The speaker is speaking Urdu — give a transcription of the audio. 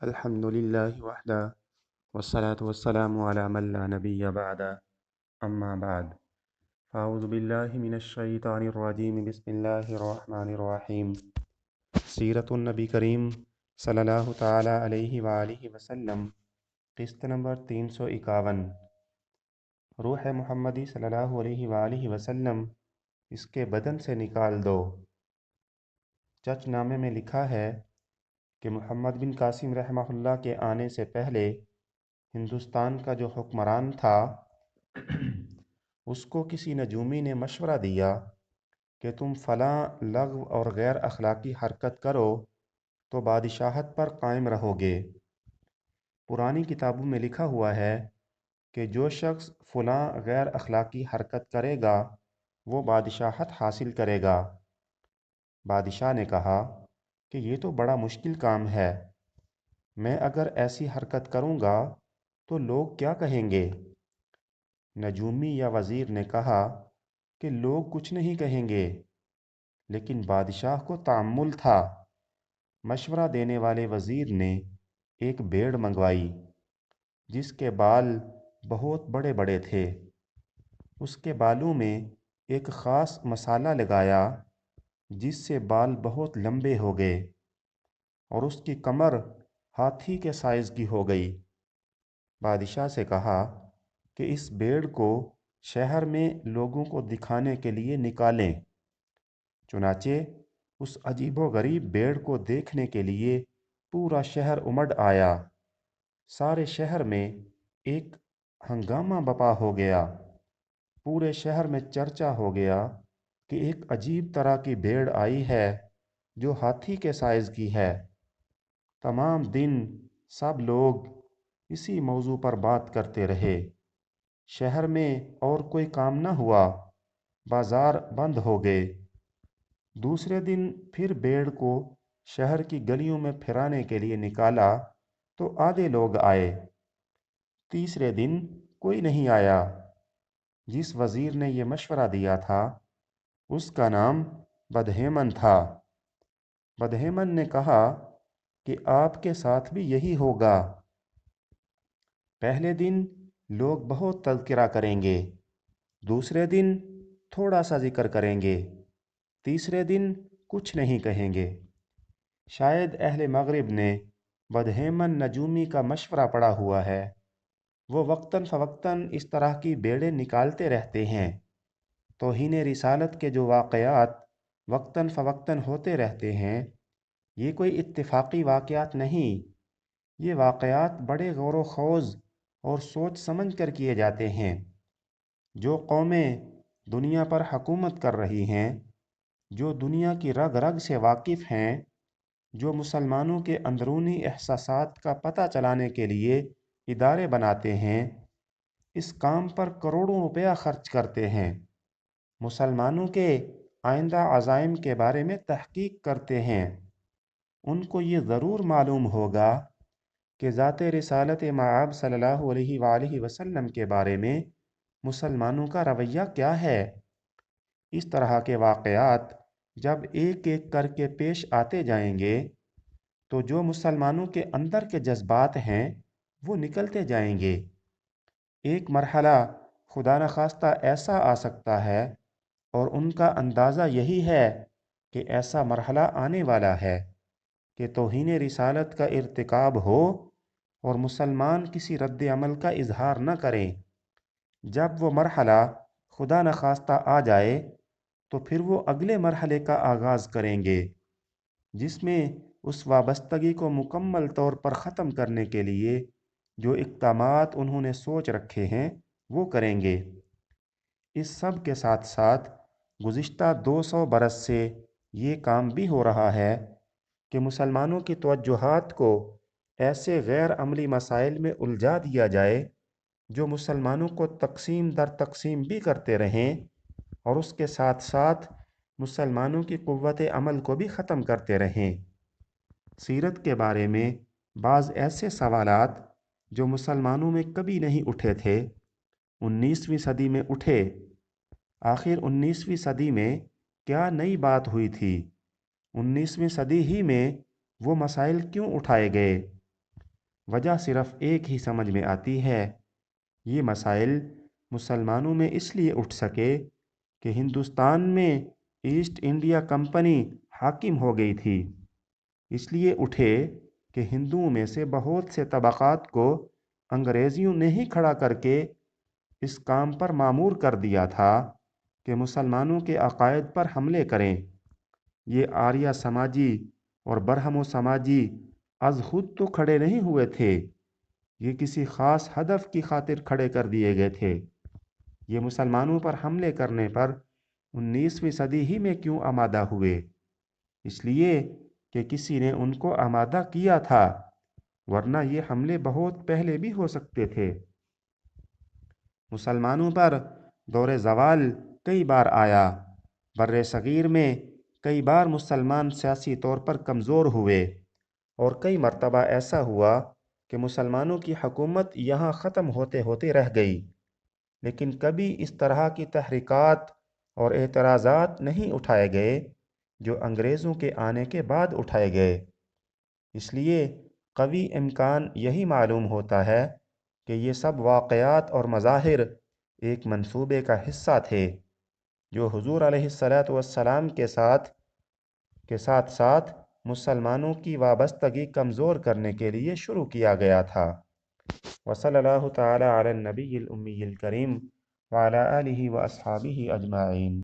الحمد للہ وحدہ والصلاة والسلام علی من لا نبی بعد اما بعد فاعوذ باللہ من الشیطان الرجیم بسم اللہ الرحمن الرحیم سیرت النبی کریم صلی اللہ تعالی علیہ وآلہ وسلم قسط نمبر 351 روح محمدی صلی اللہ علیہ وآلہ وسلم اس کے بدن سے نکال دو۔ چچ نامے میں لکھا ہے کہ محمد بن قاسم رحمہ اللہ کے آنے سے پہلے ہندوستان کا جو حکمران تھا اس کو کسی نجومی نے مشورہ دیا کہ تم فلاں لغو اور غیر اخلاقی حرکت کرو تو بادشاہت پر قائم رہو گے۔ پرانی کتابوں میں لکھا ہوا ہے کہ جو شخص فلاں غیر اخلاقی حرکت کرے گا وہ بادشاہت حاصل کرے گا۔ بادشاہ نے کہا کہ یہ تو بڑا مشکل کام ہے، میں اگر ایسی حرکت کروں گا تو لوگ کیا کہیں گے؟ نجومی یا وزیر نے کہا کہ لوگ کچھ نہیں کہیں گے، لیکن بادشاہ کو تأمل تھا۔ مشورہ دینے والے وزیر نے ایک بھیڑ منگوائی جس کے بال بہت بڑے بڑے تھے۔ اس کے بالوں میں ایک خاص مسالہ لگایا جس سے بال بہت لمبے ہو گئے اور اس کی کمر ہاتھی کے سائز کی ہو گئی۔ بادشاہ سے کہا کہ اس بھیڑ کو شہر میں لوگوں کو دکھانے کے لیے نکالیں۔ چنانچہ اس عجیب و غریب بھیڑ کو دیکھنے کے لیے پورا شہر امڑ آیا۔ سارے شہر میں ایک ہنگامہ بپا ہو گیا۔ پورے شہر میں چرچا ہو گیا کہ ایک عجیب طرح کی بھیڑ آئی ہے جو ہاتھی کے سائز کی ہے۔ تمام دن سب لوگ اسی موضوع پر بات کرتے رہے۔ شہر میں اور کوئی کام نہ ہوا، بازار بند ہو گئے۔ دوسرے دن پھر بھیڑ کو شہر کی گلیوں میں پھرانے کے لیے نکالا تو آدھے لوگ آئے۔ تیسرے دن کوئی نہیں آیا۔ جس وزیر نے یہ مشورہ دیا تھا اس کا نام بدہیمن تھا۔ بدہیمن نے کہا کہ آپ کے ساتھ بھی یہی ہوگا۔ پہلے دن لوگ بہت تذکرہ کریں گے، دوسرے دن تھوڑا سا ذکر کریں گے، تیسرے دن کچھ نہیں کہیں گے۔ شاید اہل مغرب نے بدہیمن نجومی کا مشورہ پڑھا ہوا ہے۔ وہ وقتاً فوقتاً اس طرح کی بیڑیں نکالتے رہتے ہیں۔ توہین رسالت کے جو واقعات وقتاً فوقتاً ہوتے رہتے ہیں یہ کوئی اتفاقی واقعات نہیں، یہ واقعات بڑے غور و خوض اور سوچ سمجھ کر کیے جاتے ہیں۔ جو قومیں دنیا پر حکومت کر رہی ہیں، جو دنیا کی رگ رگ سے واقف ہیں، جو مسلمانوں کے اندرونی احساسات کا پتہ چلانے کے لیے ادارے بناتے ہیں، اس کام پر کروڑوں روپیہ خرچ کرتے ہیں۔ مسلمانوں کے آئندہ عزائم کے بارے میں تحقیق کرتے ہیں۔ ان کو یہ ضرور معلوم ہوگا کہ ذات رسالت مآب صلی اللہ علیہ وآلہ وسلم کے بارے میں مسلمانوں کا رویہ کیا ہے۔ اس طرح کے واقعات جب ایک ایک کر کے پیش آتے جائیں گے تو جو مسلمانوں کے اندر کے جذبات ہیں وہ نکلتے جائیں گے۔ ایک مرحلہ خدا نخواستہ ایسا آ سکتا ہے اور ان کا اندازہ یہی ہے کہ ایسا مرحلہ آنے والا ہے کہ توہین رسالت کا ارتکاب ہو اور مسلمان کسی رد عمل کا اظہار نہ کریں۔ جب وہ مرحلہ خدا نخواستہ آ جائے تو پھر وہ اگلے مرحلے کا آغاز کریں گے جس میں اس وابستگی کو مکمل طور پر ختم کرنے کے لیے جو اقدامات انہوں نے سوچ رکھے ہیں وہ کریں گے۔ اس سب کے ساتھ ساتھ گزشتہ 200 برس سے یہ کام بھی ہو رہا ہے کہ مسلمانوں کی توجہات کو ایسے غیر عملی مسائل میں الجھا دیا جائے جو مسلمانوں کو تقسیم در تقسیم بھی کرتے رہیں اور اس کے ساتھ ساتھ مسلمانوں کی قوت عمل کو بھی ختم کرتے رہیں۔ سیرت کے بارے میں بعض ایسے سوالات جو مسلمانوں میں کبھی نہیں اٹھے تھے 19ویں صدی میں اٹھے۔ آخر 19ویں صدی میں کیا نئی بات ہوئی تھی؟ 19ویں صدی ہی میں وہ مسائل کیوں اٹھائے گئے؟ وجہ صرف ایک ہی سمجھ میں آتی ہے، یہ مسائل مسلمانوں میں اس لیے اٹھ سکے کہ ہندوستان میں ایسٹ انڈیا کمپنی حاکم ہو گئی تھی۔ اس لیے اٹھے کہ ہندوؤں میں سے بہت سے طبقات کو انگریزیوں نے ہی کھڑا کر کے اس کام پر مامور کر دیا تھا کہ مسلمانوں کے عقائد پر حملے کریں۔ یہ آریہ سماجی اور برہمو سماجی از خود تو کھڑے نہیں ہوئے تھے، یہ کسی خاص ہدف کی خاطر کھڑے کر دیے گئے تھے۔ یہ مسلمانوں پر حملے کرنے پر 19ویں صدی ہی میں کیوں آمادہ ہوئے؟ اس لیے کہ کسی نے ان کو آمادہ کیا تھا، ورنہ یہ حملے بہت پہلے بھی ہو سکتے تھے۔ مسلمانوں پر دور زوال کئی بار آیا۔ بر صغیر میں کئی بار مسلمان سیاسی طور پر کمزور ہوئے، اور کئی مرتبہ ایسا ہوا کہ مسلمانوں کی حکومت یہاں ختم ہوتے ہوتے رہ گئی، لیکن کبھی اس طرح کی تحریکات اور اعتراضات نہیں اٹھائے گئے جو انگریزوں کے آنے کے بعد اٹھائے گئے۔ اس لیے قوی امکان یہی معلوم ہوتا ہے کہ یہ سب واقعات اور مظاہر ایک منصوبے کا حصہ تھے جو حضور علیہ السلام کے ساتھ ساتھ مسلمانوں کی وابستگی کمزور کرنے کے لیے شروع کیا گیا تھا۔ وصلی اللہ تعالی علی النبی الامی الکریم وعلی آلہ واصحابہ اجمعین۔